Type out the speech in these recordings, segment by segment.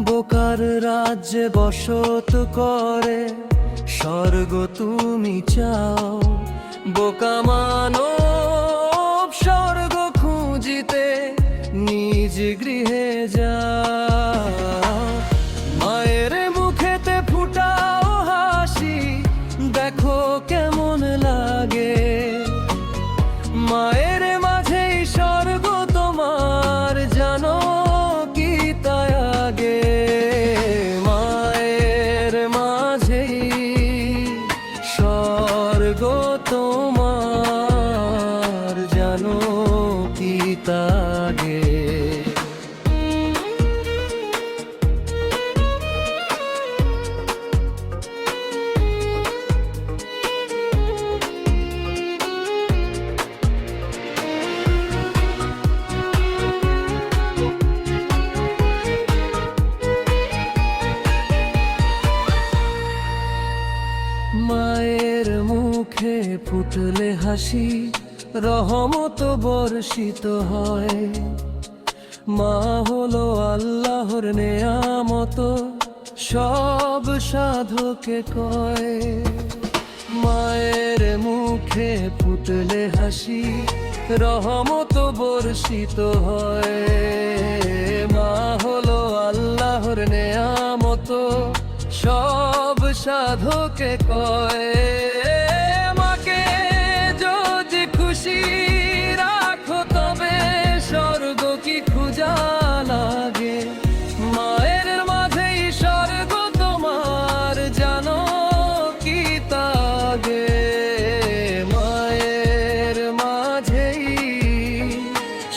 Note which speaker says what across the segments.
Speaker 1: বোকার রাজ্যে বসত করে স্বর্গ তুমি চাও। বোকা মানব স্বর্গ খুঁজিতে নিজ গৃহে যাও। মায়ের মুখেতে ফুটাও হাসি, দেখো কেমন লাগে। মায়ের মাঝেই স্বর্গ তোমার, জানো কি তাই আগে। মায়ের মাঝেই স্বর্গ তোমার, জানো কি তাগে। মায়ের মুখে ফুটলে হাসি, রহমত বর্ষিত হয়। মা হলো আল্লাহর নেয়ামত, সব সাধকে কয়। মায়ের মুখে ফুটলে হাসি, রহমত বর্ষিত হয়। মা হলো আল্লাহর নেয়ামত, সব সাধকে কয়। মাকে যদি খুশি রাখো তবে স্বর্গ কি খুঁজা লাগে। মায়ের মাঝেই স্বর্গ তোমার, জানো কি তাগে। মায়ের মাঝেই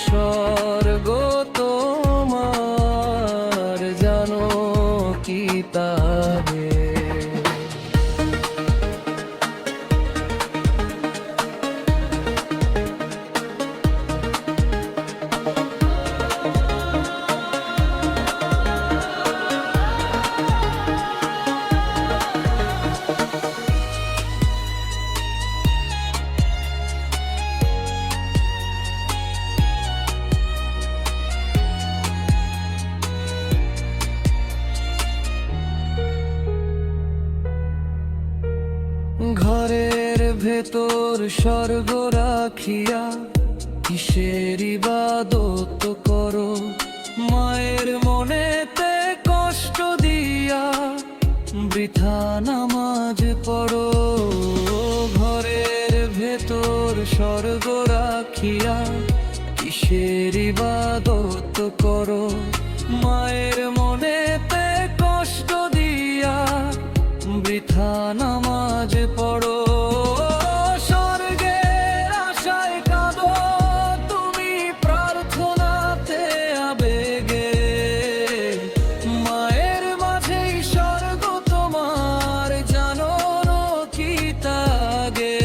Speaker 1: স্বর্গ তোমার, জানো কি তাগে। ঘরের ভেতর স্বর্গ রাখিয়া কিসের ইবাদত করো। মায়ের মনেতে কষ্ট দিয়া বৃথা নামাজ পড়ো। ঘরের ভেতর স্বর্গ রাখিয়া কিসের ইবাদত করো। মায়ের মনেতে কষ্ট দিয়া বৃথা নামাজ পড়ো। স্বর্গের আশায় কাঁদো তুমি, প্রার্থনাতে আবেগে। মায়ের মাঝেই স্বর্গ তোমার, জানো কি তাগে।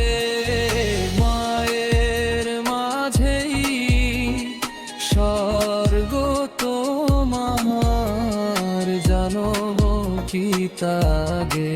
Speaker 1: মায়ের মাঝেই স্বর্গ তোমার, জানো কি তাগে।